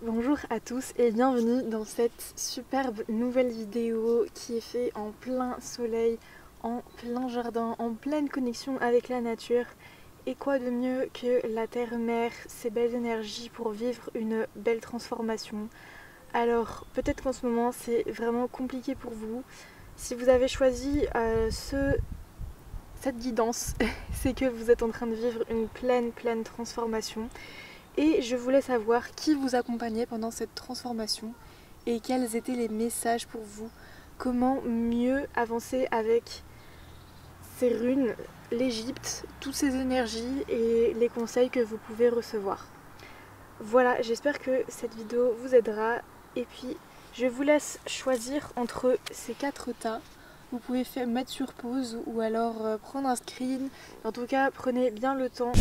Bonjour à tous et bienvenue dans cette superbe nouvelle vidéo qui est faite en plein soleil, en plein jardin, en pleine connexion avec la nature. Et quoi de mieux que la terre-mère, ses belles énergies pour vivre une belle transformation. Alors peut-être qu'en ce moment c'est vraiment compliqué pour vous. Si vous avez choisi cette guidance, c'est que vous êtes en train de vivre une pleine transformation. Et je voulais savoir qui vous accompagnait pendant cette transformation et quels étaient les messages pour vous. Comment mieux avancer avec ces runes, l'Égypte, toutes ces énergies et les conseils que vous pouvez recevoir. Voilà, j'espère que cette vidéo vous aidera. Et puis, je vous laisse choisir entre ces 4 tas. Vous pouvez mettre sur pause ou alors prendre un screen. En tout cas, prenez bien le temps.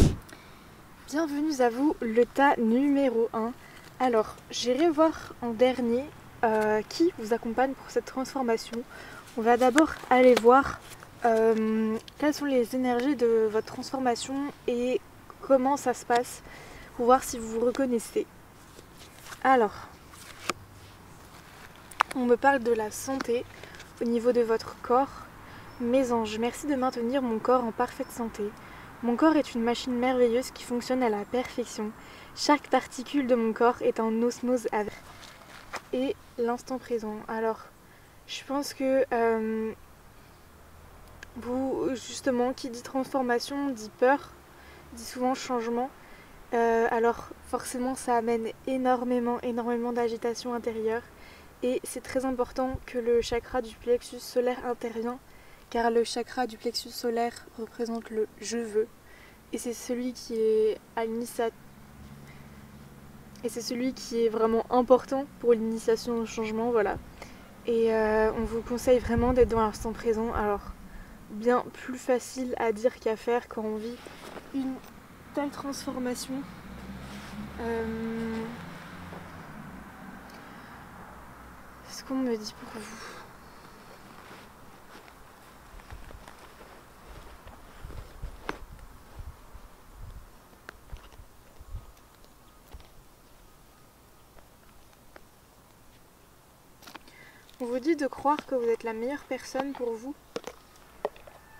Bienvenue à vous, le tas numéro 1. Alors, j'irai voir en dernier qui vous accompagne pour cette transformation. On va d'abord aller voir quelles sont les énergies de votre transformation et comment ça se passe pour voir si vous vous reconnaissez. Alors, on me parle de la santé au niveau de votre corps. Mes anges, merci de maintenir mon corps en parfaite santé. Mon corps est une machine merveilleuse qui fonctionne à la perfection. Chaque particule de mon corps est en osmose avec et l'instant présent. Alors, je pense que vous, justement, qui dit transformation dit peur, dit souvent changement. Alors, forcément, ça amène énormément d'agitation intérieure. Et c'est très important que le chakra du plexus solaire intervient, car le chakra du plexus solaire représente le je veux. Et c'est celui qui est à l'initiative. Et c'est celui qui est vraiment important pour l'initiation au changement, voilà. Et on vous conseille vraiment d'être dans l'instant présent. Alors, bien plus facile à dire qu'à faire quand on vit une telle transformation. Ce qu'on me dit pour vous. On vous dit de croire que vous êtes la meilleure personne pour vous,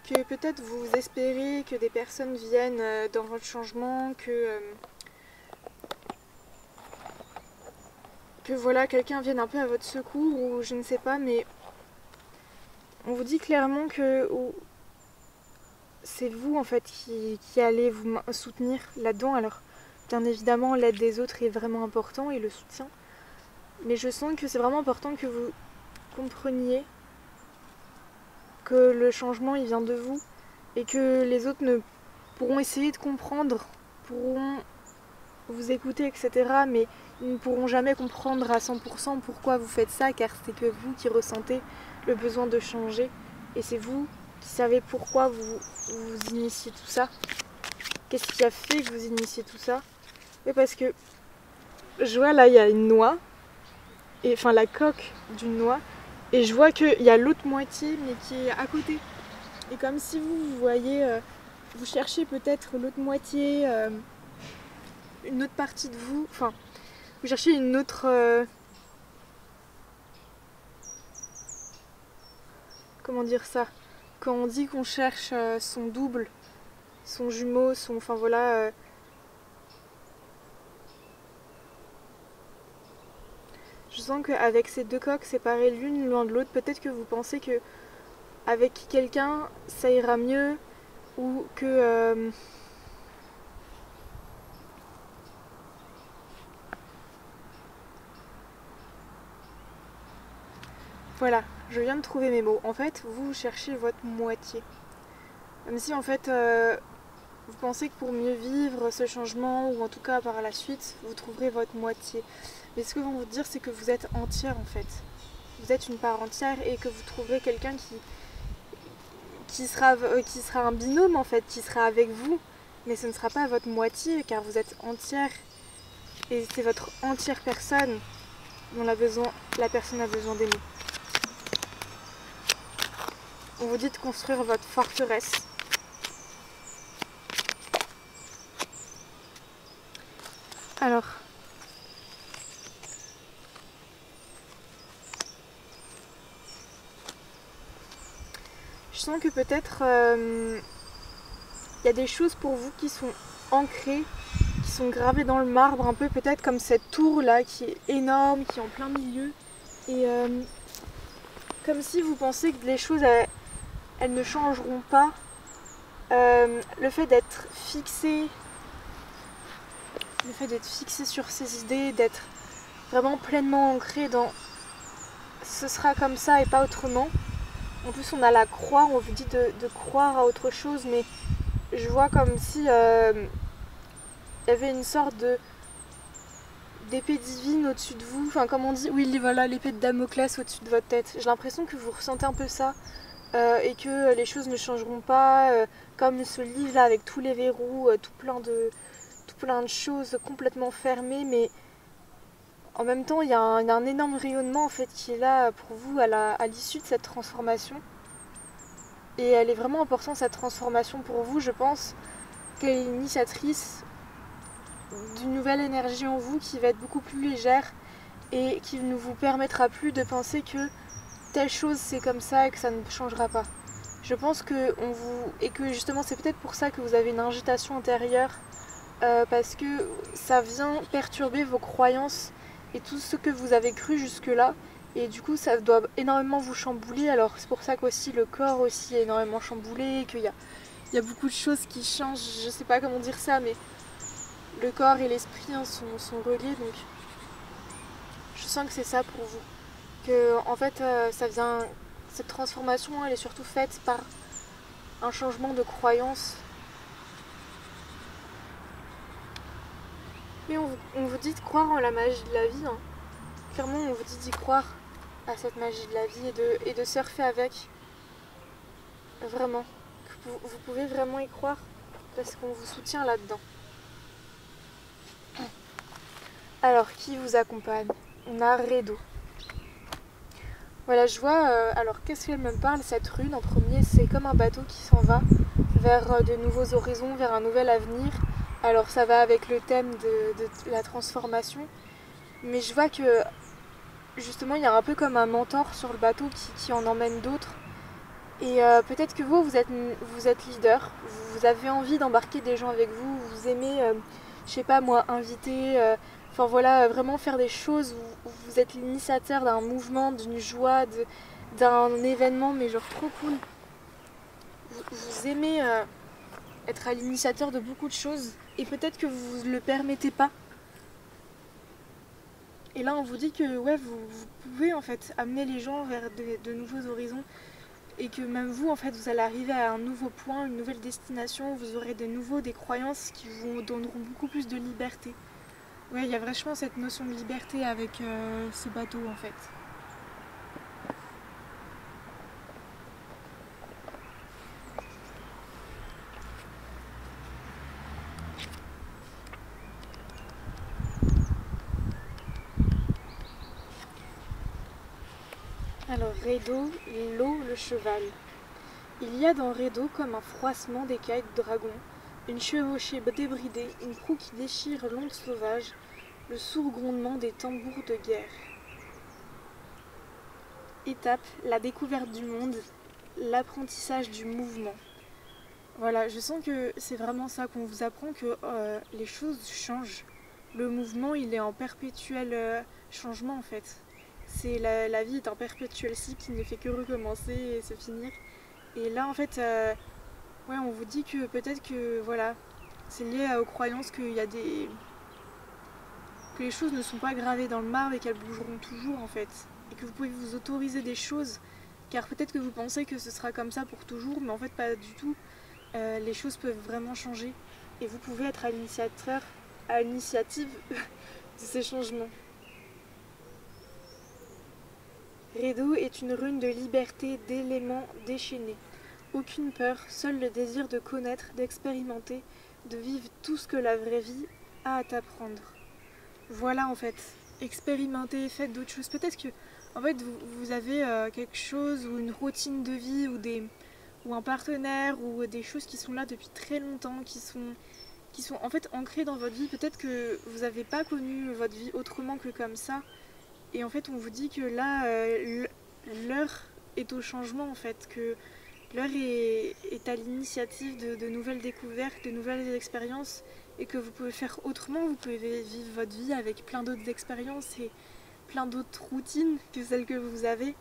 que peut-être vous espérez que des personnes viennent dans votre changement, que voilà, quelqu'un vienne un peu à votre secours ou je ne sais pas, mais on vous dit clairement que c'est vous en fait qui allez vous soutenir là-dedans. Alors bien évidemment l'aide des autres est vraiment important et le soutien, mais je sens que c'est vraiment important que vous compreniez que le changement il vient de vous et que les autres ne pourront essayer de comprendre, pourront vous écouter, etc. Mais ils ne pourront jamais comprendre à 100% pourquoi vous faites ça, car c'est que vous qui ressentez le besoin de changer et c'est vous qui savez pourquoi vous initiez tout ça. Qu'est-ce qui a fait que vous initiez tout ça? Oui, parce que je vois là il y a une noix, et, enfin la coque d'une noix, et je vois qu'il y a l'autre moitié mais qui est à côté. Et comme si vous voyez, vous cherchez peut-être l'autre moitié, une autre partie de vous, enfin vous cherchez une autre... comment dire ça? Quand on dit qu'on cherche son double, son jumeau, son... enfin voilà... je sens qu'avec ces deux coques séparées l'une loin de l'autre, peut-être que vous pensez que avec quelqu'un ça ira mieux, ou que... voilà, je viens de trouver mes mots. En fait, vous cherchez votre moitié. Même si en fait, vous pensez que pour mieux vivre ce changement, ou en tout cas par la suite, vous trouverez votre moitié. Mais ce que vont vous dire, c'est que vous êtes entière en fait. Vous êtes une part entière et que vous trouverez quelqu'un qui sera un binôme en fait, qui sera avec vous. Mais ce ne sera pas votre moitié car vous êtes entière. Et c'est votre entière personne dont la personne a besoin d'aimer. On vous dit de construire votre forteresse. Alors, sens que peut-être y a des choses pour vous qui sont ancrées, qui sont gravées dans le marbre, un peu peut-être comme cette tour là qui est énorme, qui est en plein milieu. Et comme si vous pensez que les choses elles ne changeront pas. Le fait d'être fixé sur ces idées, d'être vraiment pleinement ancré dans ce sera comme ça et pas autrement. En plus on a la croix, on vous dit de croire à autre chose, mais je vois comme si il y avait une sorte d'épée divine au-dessus de vous, enfin comme on dit, oui voilà, l'épée de Damoclès au-dessus de votre tête. J'ai l'impression que vous ressentez un peu ça et que les choses ne changeront pas, comme ce livre là avec tous les verrous, tout plein de choses complètement fermées, mais en même temps il y a un énorme rayonnement en fait qui est là pour vous à l'issue de cette transformation. Et elle est vraiment importante cette transformation pour vous, je pense qu'elle est l'initiatrice d'une nouvelle énergie en vous qui va être beaucoup plus légère et qui ne vous permettra plus de penser que telle chose c'est comme ça et que ça ne changera pas. Je pense que et que justement c'est peut-être pour ça que vous avez une agitation intérieure parce que ça vient perturber vos croyances et tout ce que vous avez cru jusque-là et du coup ça doit énormément vous chambouler. Alors c'est pour ça qu'aussi le corps aussi est énormément chamboulé, qu'il y a beaucoup de choses qui changent, je sais pas comment dire ça, mais le corps et l'esprit sont reliés, donc je sens que c'est ça pour vous. Que en fait ça vient, cette transformation elle est surtout faite par un changement de croyance. Mais on vous dit de croire en la magie de la vie, hein. Clairement on vous dit d'y croire à cette magie de la vie et de surfer avec. Vraiment. Vous pouvez vraiment y croire parce qu'on vous soutient là-dedans. Alors, qui vous accompagne? On a Redo. Voilà, je vois, alors qu'est-ce qu'elle me parle cette rune en premier? C'est comme un bateau qui s'en va vers de nouveaux horizons, vers un nouvel avenir. Alors ça va avec le thème de la transformation. Mais je vois que justement il y a un peu comme un mentor sur le bateau qui en emmène d'autres. Et peut-être que vous êtes leader, vous avez envie d'embarquer des gens avec vous, vous aimez, je sais pas moi, inviter, enfin voilà, vraiment faire des choses où vous êtes l'initiateur d'un mouvement, d'une joie, d'un événement, mais genre trop cool. Vous aimez être à l'initiateur de beaucoup de choses et peut-être que vous ne le permettez pas. Et là on vous dit que ouais, vous pouvez en fait amener les gens vers de nouveaux horizons. Et que même vous, en fait, vous allez arriver à un nouveau point, une nouvelle destination, vous aurez des croyances qui vous donneront beaucoup plus de liberté. Ouais, il y a vachement cette notion de liberté avec ce bateau, en fait. Alors, Redo, l'eau, le cheval. Il y a dans Redo comme un froissement d'écailles de dragon, une chevauchée débridée, une proue qui déchire l'onde sauvage, le sourd grondement des tambours de guerre. Étape, la découverte du monde, l'apprentissage du mouvement. Voilà, je sens que c'est vraiment ça qu'on vous apprend, que les choses changent. Le mouvement, il est en perpétuel changement en fait. La vie est un perpétuel cycle qui ne fait que recommencer et se finir. Et là en fait, ouais, on vous dit que peut-être que voilà, c'est lié aux croyances qu'il y a que les choses ne sont pas gravées dans le marbre et qu'elles bougeront toujours en fait. Et que vous pouvez vous autoriser des choses, car peut-être que vous pensez que ce sera comme ça pour toujours, mais en fait pas du tout. Les choses peuvent vraiment changer et vous pouvez être à l'initiative de ces changements. Redo est une rune de liberté, d'éléments déchaînés. Aucune peur, seul le désir de connaître, d'expérimenter, de vivre tout ce que la vraie vie a à t'apprendre. Voilà en fait, expérimentez, faites d'autres choses. Peut-être que en fait vous avez quelque chose ou une routine de vie ou un partenaire ou des choses qui sont là depuis très longtemps, qui sont en fait ancrées dans votre vie. Peut-être que vous n'avez pas connu votre vie autrement que comme ça. Et en fait, on vous dit que là, l'heure est au changement en fait, que l'heure est à l'initiative de nouvelles découvertes, de nouvelles expériences, et que vous pouvez faire autrement. Vous pouvez vivre votre vie avec plein d'autres expériences et plein d'autres routines que celles que vous avez.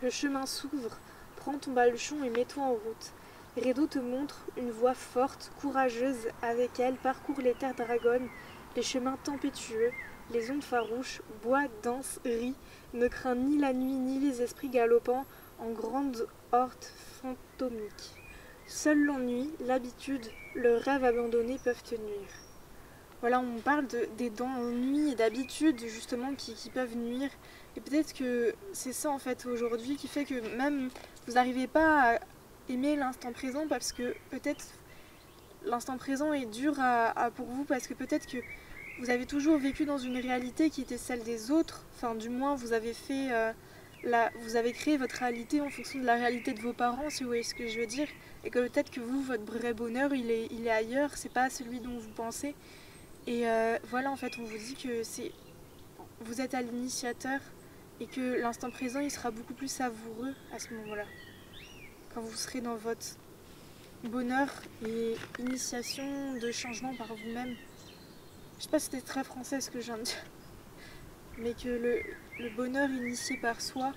Le chemin s'ouvre, prends ton baluchon et mets-toi en route. Rédo te montre une voie forte, courageuse, avec elle parcourt les terres dragonnes, les chemins tempétueux, les ondes farouches, bois, danse, rit, ne craint ni la nuit ni les esprits galopants en grande horde fantomique. Seul l'ennui, l'habitude, le rêve abandonné peuvent te nuire. Voilà, on parle des d'ennui et d'habitudes justement qui peuvent nuire. Et peut-être que c'est ça en fait aujourd'hui qui fait que même vous n'arrivez pas à aimer l'instant présent parce que peut-être l'instant présent est dur pour vous parce que peut-être que vous avez toujours vécu dans une réalité qui était celle des autres. Enfin, du moins, vous avez vous avez créé votre réalité en fonction de la réalité de vos parents, si vous voyez ce que je veux dire. Et que peut-être que vous, votre vrai bonheur, il est ailleurs, c'est pas celui dont vous pensez. Et voilà, en fait, on vous dit que vous êtes à l'initiateur et que l'instant présent, il sera beaucoup plus savoureux à ce moment-là. Quand vous serez dans votre bonheur et initiation de changement par vous-même. Je sais pas si c'était très français ce que je viens de dire, mais que le bonheur initié par soi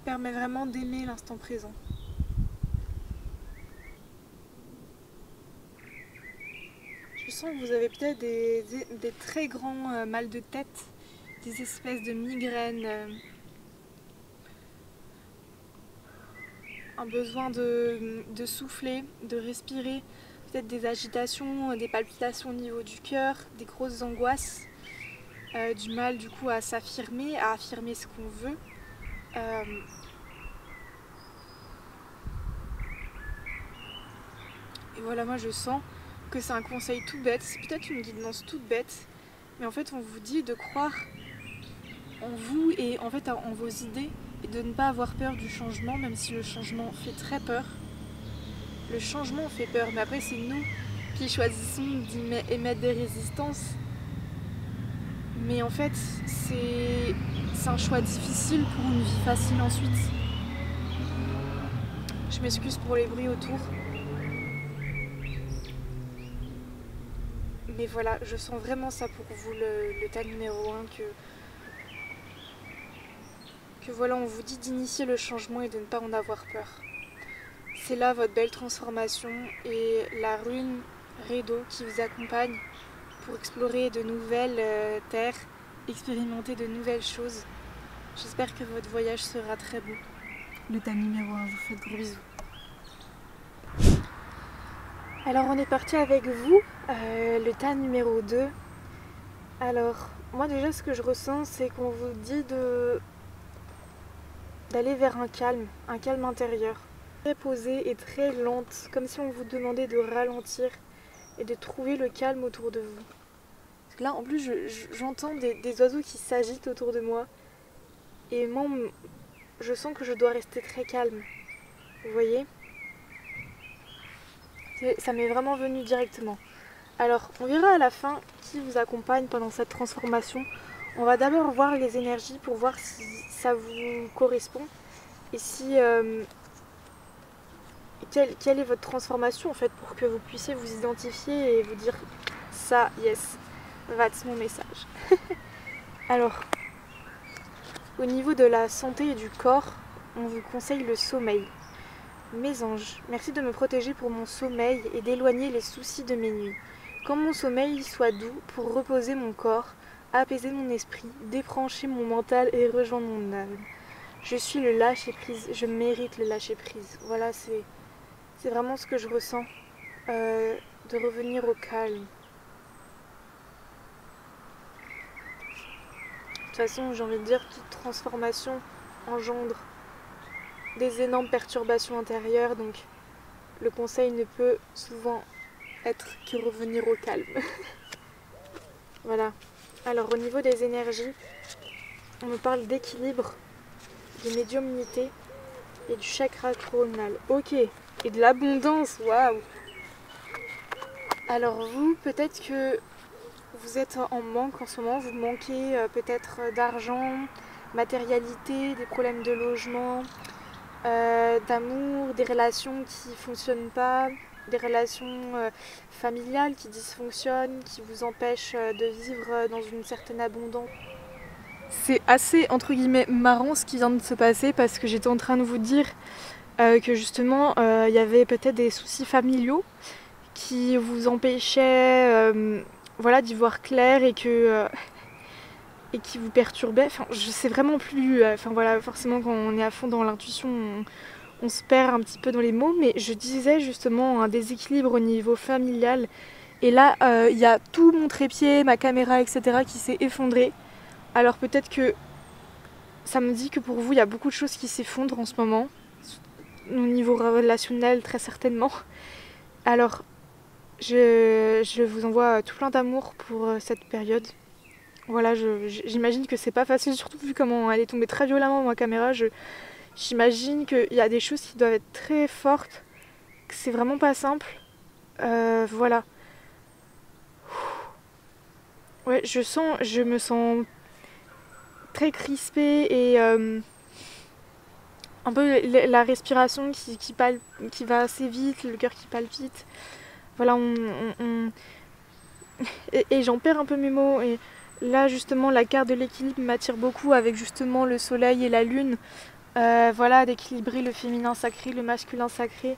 permet vraiment d'aimer l'instant présent. Je sens que vous avez peut-être des très grands mal de tête, des espèces de migraines, un besoin de souffler, de respirer, peut-être des agitations, des palpitations au niveau du cœur, des grosses angoisses, du mal du coup à s'affirmer, à affirmer ce qu'on veut. Et voilà, moi je sens que c'est un conseil tout bête, c'est peut-être une guidance toute bête, mais en fait on vous dit de croire en vous et en fait en vos idées et de ne pas avoir peur du changement, même si le changement fait très peur. Le changement fait peur, mais après c'est nous qui choisissons d'y émettre des résistances. Mais en fait, c'est un choix difficile pour une vie facile ensuite. Je m'excuse pour les bruits autour. Mais voilà, je sens vraiment ça pour vous, le tas numéro 1, que voilà, on vous dit d'initier le changement et de ne pas en avoir peur. C'est là votre belle transformation et la rune Rédo qui vous accompagne pour explorer de nouvelles terres, expérimenter de nouvelles choses. J'espère que votre voyage sera très beau. Le tas numéro 1, je vous fais de gros bisous. Alors on est parti avec vous, le tas numéro 2. Alors moi déjà ce que je ressens c'est qu'on vous dit d'aller vers un calme intérieur. Très posée et très lente, comme si on vous demandait de ralentir et de trouver le calme autour de vous. Parce que là en plus j'entends des oiseaux qui s'agitent autour de moi et moi je sens que je dois rester très calme. Vous voyez ? Ça m'est vraiment venu directement. Alors, on verra à la fin qui vous accompagne pendant cette transformation. On va d'abord voir les énergies pour voir si ça vous correspond et si quelle est votre transformation en fait pour que vous puissiez vous identifier et vous dire ça, yes, that's mon message. Alors, au niveau de la santé et du corps, on vous conseille le sommeil. Mes anges, merci de me protéger pour mon sommeil et d'éloigner les soucis de mes nuits. Quand mon sommeil soit doux pour reposer mon corps, apaiser mon esprit, débrancher mon mental et rejoindre mon âme. Je suis le lâcher-prise, je mérite le lâcher-prise. Voilà, c'est vraiment ce que je ressens, de revenir au calme. De toute façon, j'ai envie de dire, toute transformation engendre des énormes perturbations intérieures, donc le conseil ne peut souvent être que revenir au calme. Voilà. Alors au niveau des énergies, on me parle d'équilibre, de médiumnité et du chakra coronal. Ok, et de l'abondance, waouh. Alors vous, peut-être que vous êtes en manque en ce moment, vous manquez peut-être d'argent, matérialité, des problèmes de logement, d'amour, des relations qui ne fonctionnent pas, des relations familiales qui dysfonctionnent, qui vous empêchent de vivre dans une certaine abondance. C'est assez entre guillemets marrant ce qui vient de se passer parce que j'étais en train de vous dire que justement il y avait peut-être des soucis familiaux qui vous empêchaient voilà, d'y voir clair et qui vous perturbaient. Enfin, je sais vraiment plus. Enfin voilà, forcément quand on est à fond dans l'intuition, on se perd un petit peu dans les mots, mais je disais justement un déséquilibre au niveau familial. Et là, il y a tout mon trépied, ma caméra, etc. qui s'est effondré. Alors peut-être que ça me dit que pour vous, il y a beaucoup de choses qui s'effondrent en ce moment, au niveau relationnel très certainement. Alors, je vous envoie tout plein d'amour pour cette période. Voilà, j'imagine que c'est pas facile, surtout vu comment elle est tombée très violemment ma caméra. J'imagine qu'il y a des choses qui doivent être très fortes, que c'est vraiment pas simple. Voilà. Ouais, je me sens très crispée et un peu la respiration qui va assez vite, le cœur qui palpite. Voilà, et j'en perds un peu mes mots. Et là, justement, la carte de l'équilibre m'attire beaucoup avec justement le soleil et la lune. Voilà, d'équilibrer le féminin sacré, le masculin sacré.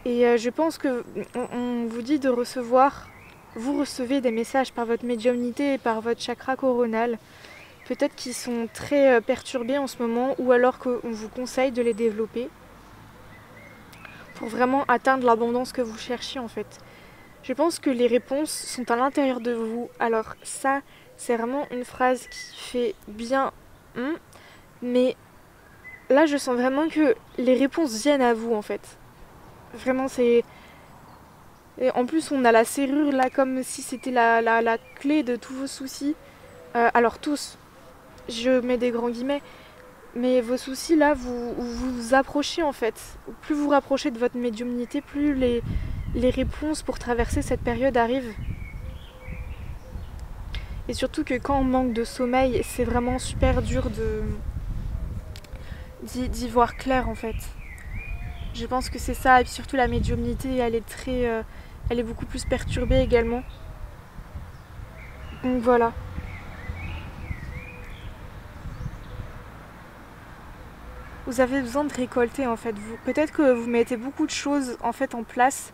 Et je pense que on vous dit de recevoir, vous recevez des messages par votre médiumnité et par votre chakra coronal, peut-être qu'ils sont très perturbés en ce moment, ou alors qu'on vous conseille de les développer pour vraiment atteindre l'abondance que vous cherchez en fait. Je pense que les réponses sont à l'intérieur de vous. Alors ça, c'est vraiment une phrase qui fait bien, mais là je sens vraiment que les réponses viennent à vous en fait. Vraiment c'est... Et en plus on a la serrure là comme si c'était la clé de tous vos soucis. Alors tous, je mets des grands guillemets, mais vos soucis là, vous vous approchez en fait. Plus vous rapprochez de votre médiumnité, plus les réponses pour traverser cette période arrivent. Et surtout que quand on manque de sommeil, c'est vraiment super dur d'y voir clair en fait. Je pense que c'est ça, et puis surtout la médiumnité, elle est beaucoup plus perturbée également. Donc voilà. Vous avez besoin de récolter en fait. Peut-être que vous mettez beaucoup de choses en fait en place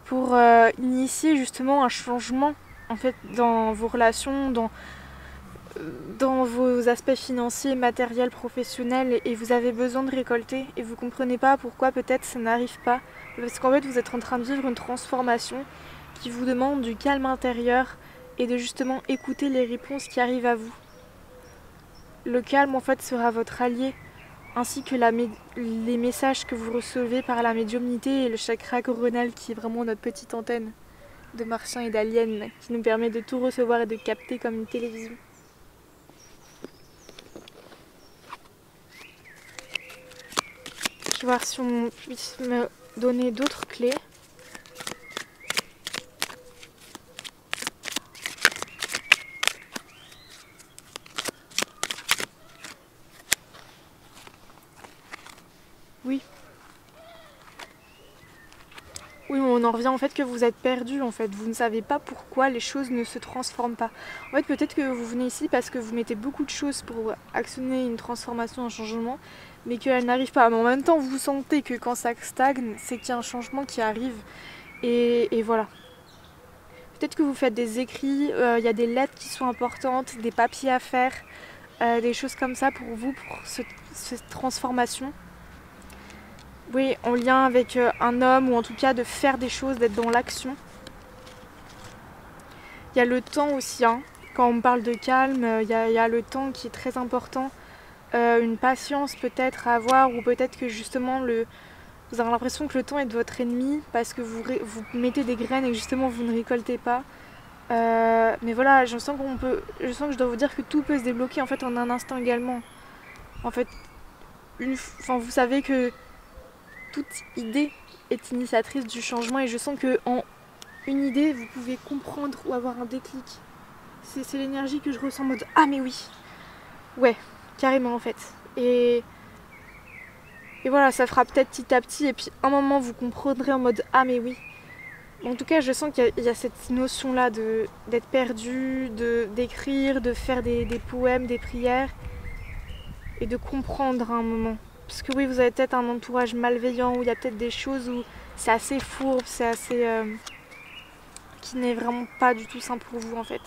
pour initier justement un changement en fait dans vos relations, dans vos aspects financiers, matériels, professionnels, et vous avez besoin de récolter et vous comprenez pas pourquoi peut-être ça n'arrive pas. Parce qu'en fait vous êtes en train de vivre une transformation qui vous demande du calme intérieur et de justement écouter les réponses qui arrivent à vous. Le calme en fait sera votre allié, ainsi que les messages que vous recevez par la médiumnité et le chakra coronal qui est vraiment notre petite antenne de martiens et d'aliens qui nous permet de tout recevoir et de capter comme une télévision. Je vais voir si on puisse me donner d'autres clés. Oui. Oui, on en revient en fait que vous êtes perdu en fait. Vous ne savez pas pourquoi les choses ne se transforment pas. En fait, peut-être que vous venez ici parce que vous mettez beaucoup de choses pour actionner une transformation, un changement, mais qu'elle n'arrive pas. Mais en même temps, vous sentez que quand ça stagne, c'est qu'il y a un changement qui arrive. Et voilà. Peut-être que vous faites des écrits, il y a des lettres qui sont importantes, des papiers à faire, des choses comme ça pour vous, pour cette transformation. Oui, en lien avec un homme, ou en tout cas de faire des choses, d'être dans l'action. Il y a le temps aussi, hein. Quand on parle de calme, il y a le temps qui est très important. Une patience peut-être à avoir, ou peut-être que justement vous avez l'impression que le temps est de votre ennemi parce que vous mettez des graines et que justement vous ne récoltez pas. Mais voilà, je sens que je dois vous dire que tout peut se débloquer en fait en un instant également. En fait, vous savez que toute idée est initiatrice du changement, et je sens que en une idée vous pouvez comprendre ou avoir un déclic. C'est l'énergie que je ressens en mode ah mais oui, ouais, carrément en fait. Et Et voilà, ça fera peut-être petit à petit, et puis un moment vous comprendrez en mode ah mais oui. En tout cas, je sens qu'il y a cette notion-là d'être perdu, d'écrire, de faire des poèmes, des prières, et de comprendre à un moment. Parce que oui, vous avez peut-être un entourage malveillant, où il y a peut-être des choses où c'est assez fourbe, c'est assez... qui n'est vraiment pas du tout sain pour vous en fait.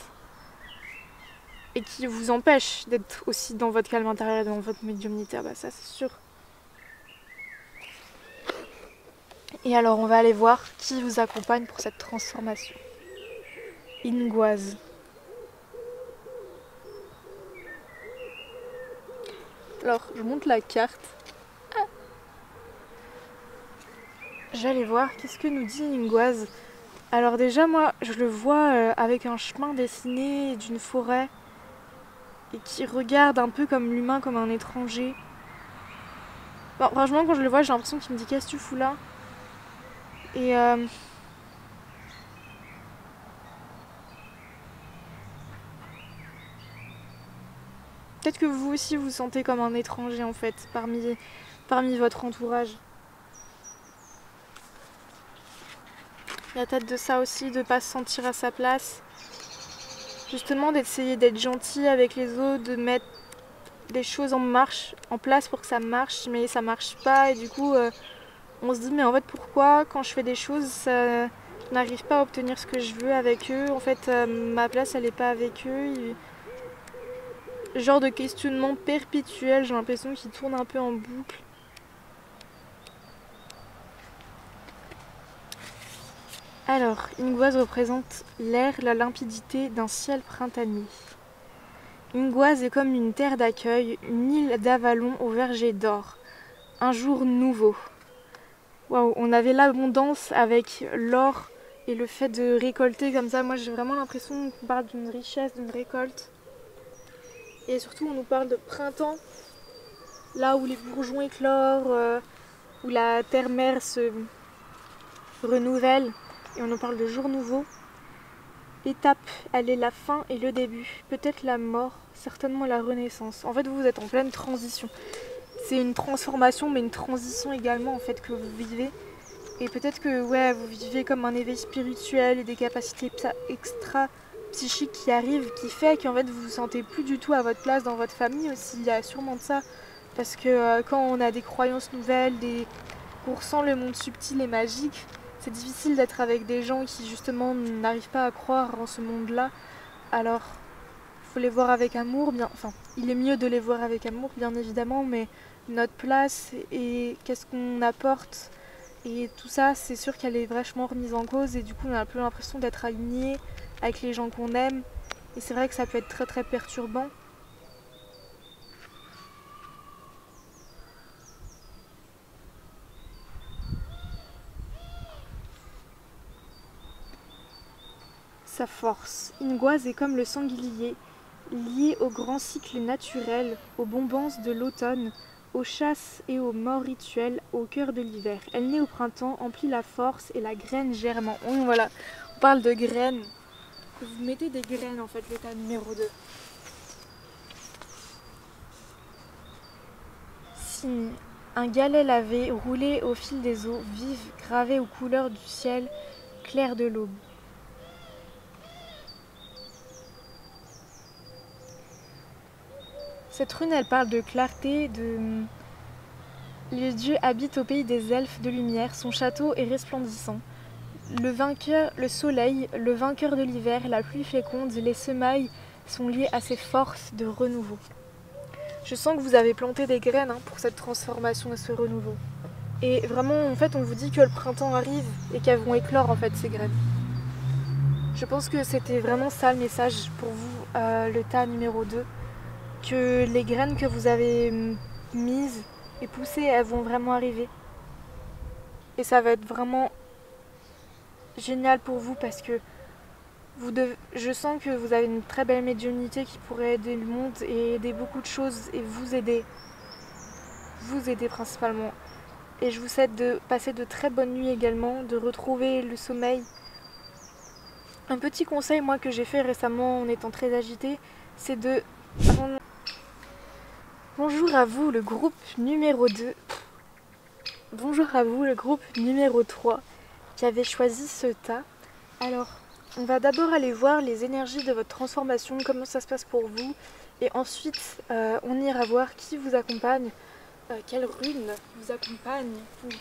Et qui vous empêche d'être aussi dans votre calme intérieur et dans votre médiumnité, bah ça c'est sûr. Et alors on va aller voir qui vous accompagne pour cette transformation. Ingoise. Alors je monte la carte. Je vais aller voir qu'est-ce que nous dit Ingoise. Alors déjà moi je le vois avec un chemin dessiné d'une forêt et qui regarde un peu comme l'humain, comme un étranger. Bon, franchement quand je le vois j'ai l'impression qu'il me dit qu'est-ce que tu fous là. Et peut-être que vous aussi vous sentez comme un étranger en fait parmi votre entourage. Il y a peut-être de ça aussi, de ne pas se sentir à sa place. Justement d'essayer d'être gentil avec les autres, de mettre des choses en place pour que ça marche, mais ça marche pas et du coup on se dit mais en fait pourquoi quand je fais des choses je n'arrive pas à obtenir ce que je veux avec eux, en fait ma place elle est pas avec eux. Genre de questionnement perpétuel, j'ai l'impression qu'il tourne un peu en boucle. Alors, Ingoise représente l'air, la limpidité d'un ciel printanier. Ingoise est comme une terre d'accueil, une île d'Avalon au verger d'or. Un jour nouveau. Waouh, on avait l'abondance avec l'or et le fait de récolter comme ça. Moi, j'ai vraiment l'impression qu'on parle d'une richesse, d'une récolte. Et surtout, on nous parle de printemps, là où les bourgeons éclorent, où la terre-mère se renouvelle. Et on nous parle de jour nouveau. Étape, elle est la fin et le début. Peut-être la mort, certainement la renaissance. En fait, vous êtes en pleine transition. C'est une transformation, mais une transition également en fait que vous vivez. Et peut-être que ouais, vous vivez comme un éveil spirituel et des capacités extra-psychiques qui arrivent, qui fait qu'en fait vous vous sentez plus du tout à votre place dans votre famille aussi. Il y a sûrement de ça. Parce que quand on a des croyances nouvelles, qu'on ressent le monde subtil et magique, c'est difficile d'être avec des gens qui justement n'arrivent pas à croire en ce monde-là. Alors, il faut les voir avec amour, enfin, il est mieux de les voir avec amour, bien évidemment, mais notre place et qu'est-ce qu'on apporte et tout ça, c'est sûr qu'elle est vachement remise en cause et du coup, on a un peu l'impression d'être aligné avec les gens qu'on aime. Et c'est vrai que ça peut être très très perturbant. Sa force. Ingoise est comme le sanglier, lié au grand cycle naturel, aux bombances de l'automne, aux chasses et aux morts rituelles, au cœur de l'hiver. Elle naît au printemps, emplit la force et la graine germant. Oh, voilà, on parle de graines. Vous mettez des graines en fait, l'état numéro 2. Signe. Un galet lavé, roulé au fil des eaux, vive, gravé aux couleurs du ciel, clair de l'aube. Cette rune, elle parle de clarté, Le dieu habite au pays des elfes de lumière, son château est resplendissant. Le soleil, le vainqueur de l'hiver, la pluie féconde, les semailles sont liés à ces forces de renouveau. Je sens que vous avez planté des graines pour cette transformation et ce renouveau. Et vraiment, en fait, on vous dit que le printemps arrive et qu'elles vont éclore, en fait, ces graines. Je pense que c'était vraiment ça le message pour vous, le tas numéro 2. Que les graines que vous avez mises et poussées, elles vont vraiment arriver. Et ça va être vraiment génial pour vous parce que je sens que vous avez une très belle médiumnité qui pourrait aider le monde et aider beaucoup de choses et vous aider. Vous aider principalement. Et je vous souhaite de passer de très bonnes nuits également, de retrouver le sommeil. Un petit conseil moi que j'ai fait récemment en étant très agitée, c'est de... Bonjour à vous, le groupe numéro 2. Bonjour à vous, le groupe numéro 3 qui avait choisi ce tas. Alors, on va d'abord aller voir les énergies de votre transformation, comment ça se passe pour vous. Et ensuite, on ira voir qui vous accompagne, quelle rune vous accompagne pour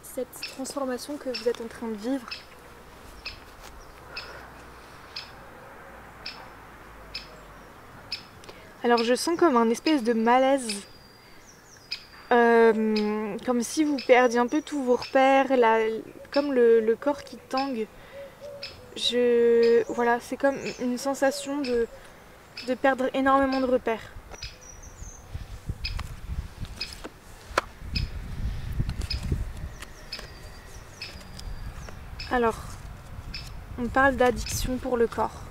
cette transformation que vous êtes en train de vivre. Alors, je sens comme un espèce de malaise. Comme si vous perdiez un peu tous vos repères, comme le corps qui tangue. Voilà, c'est comme une sensation de perdre énormément de repères. Alors, on parle d'addiction pour le corps.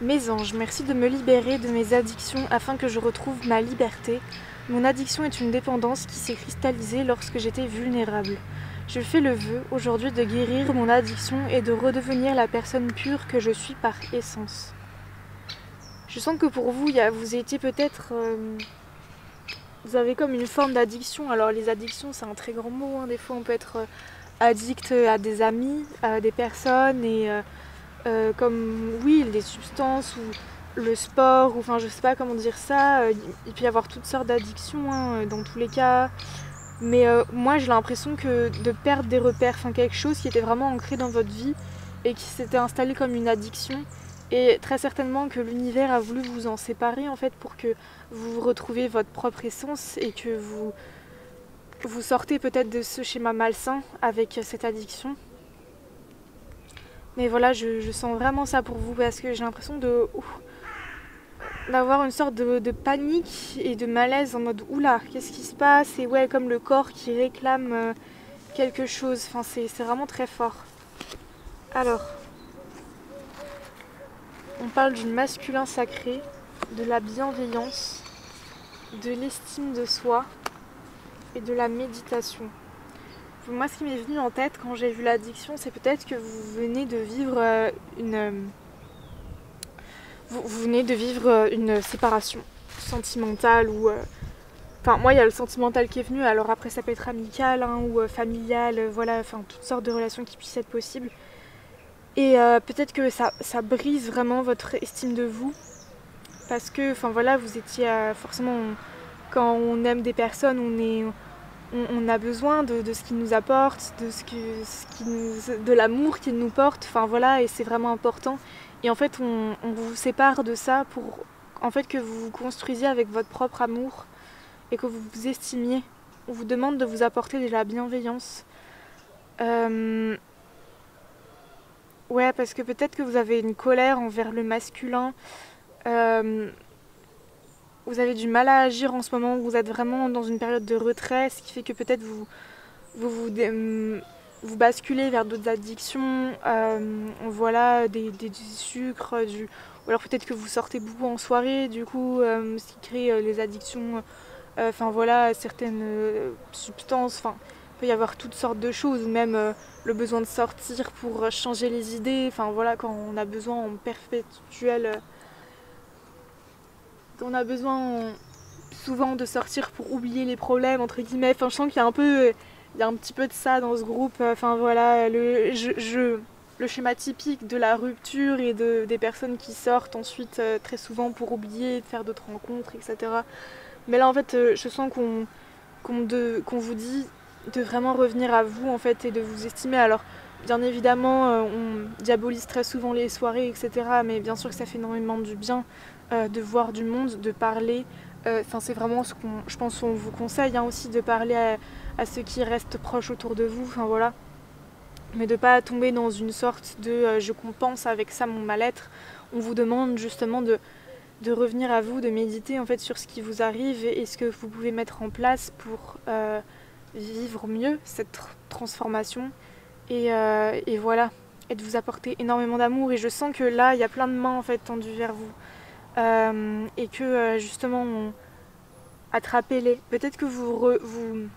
Mes anges, merci de me libérer de mes addictions afin que je retrouve ma liberté. Mon addiction est une dépendance qui s'est cristallisée lorsque j'étais vulnérable. Je fais le vœu aujourd'hui de guérir mon addiction et de redevenir la personne pure que je suis par essence. Je sens que pour vous, vous étiez peut-être... vous avez comme une forme d'addiction. Alors les addictions, c'est un très grand mot. Des fois, on peut être addict à des amis, à des personnes, et comme, oui, des substances ou le sport, ou enfin, je sais pas comment dire ça. Il peut y avoir toutes sortes d'addictions dans tous les cas. Mais moi j'ai l'impression que de perdre des repères, enfin quelque chose qui était vraiment ancré dans votre vie et qui s'était installé comme une addiction, et très certainement que l'univers a voulu vous en séparer en fait pour que vous retrouviez votre propre essence et que vous sortez peut-être de ce schéma malsain avec cette addiction. Mais voilà, je sens vraiment ça pour vous parce que j'ai l'impression d'avoir une sorte de panique et de malaise en mode oula, qu'est-ce qui se passe, et ouais, comme le corps qui réclame quelque chose, enfin c'est vraiment très fort. Alors, on parle du masculin sacré, de la bienveillance, de l'estime de soi et de la méditation. Moi, ce qui m'est venu en tête quand j'ai vu l'addiction, c'est peut-être que vous venez de vivre vous venez de vivre une séparation sentimentale ou... Enfin, moi, il y a le sentimental qui est venu, alors après, ça peut être amical ou familial, voilà, enfin, toutes sortes de relations qui puissent être possibles. Et peut-être que ça brise vraiment votre estime de vous, parce que, enfin, voilà, vous étiez forcément... quand on aime des personnes, on a besoin de ce qu'ils nous apportent, de l'amour qu'ils nous portent, enfin, voilà, et c'est vraiment important. Et en fait, on vous sépare de ça pour en fait que vous vous construisiez avec votre propre amour et que vous vous estimiez. On vous demande de vous apporter de la bienveillance. Ouais, parce que peut-être que vous avez une colère envers le masculin. Vous avez du mal à agir en ce moment, vous êtes vraiment dans une période de retrait, ce qui fait que peut-être vous basculez vers d'autres addictions, voilà, des sucres, ou alors peut-être que vous sortez beaucoup en soirée, du coup, ce qui crée les addictions, enfin voilà, certaines substances, enfin, il peut y avoir toutes sortes de choses, ou même le besoin de sortir pour changer les idées, enfin voilà, quand on a besoin en perpétuel... on a besoin souvent de sortir pour oublier les problèmes, entre guillemets, enfin je sens qu'il y a un petit peu de ça dans ce groupe, enfin voilà, le schéma typique de la rupture et des personnes qui sortent ensuite très souvent pour oublier, faire d'autres rencontres, etc. Mais là en fait je sens qu'on vous dit de vraiment revenir à vous en fait et de vous estimer. Alors bien évidemment on diabolise très souvent les soirées, etc. Mais bien sûr que ça fait énormément du bien de voir du monde, de parler. Enfin c'est vraiment ce je pense qu'on vous conseille aussi, de parler à ceux qui restent proches autour de vous, enfin voilà. Mais de ne pas tomber dans une sorte de je compense avec ça mon mal-être. On vous demande justement de revenir à vous, de méditer en fait sur ce qui vous arrive et ce que vous pouvez mettre en place pour vivre mieux cette transformation. Et voilà, et de vous apporter énormément d'amour. Et je sens que là, il y a plein de mains en fait tendues vers vous. Et que justement, attrapez-les. Peut-être que vous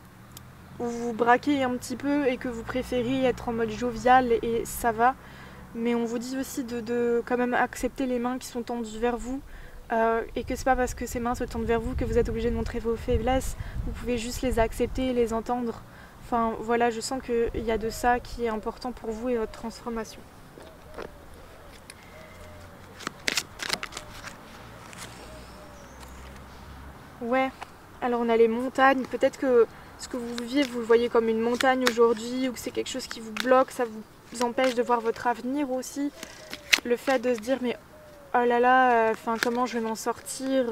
braquez un petit peu et que vous préférez être en mode jovial et ça va. Mais on vous dit aussi de quand même accepter les mains qui sont tendues vers vous. Et que c'est pas parce que ces mains se tendent vers vous que vous êtes obligé de montrer vos faiblesses. Vous pouvez juste les accepter, les entendre. Enfin voilà, je sens qu'il y a de ça qui est important pour vous et votre transformation. Ouais, alors on a les montagnes. Peut-être que ce que vous viviez, vous le voyez comme une montagne aujourd'hui, ou que c'est quelque chose qui vous bloque, ça vous empêche de voir votre avenir aussi. Le fait de se dire mais oh là là, comment je vais m'en sortir.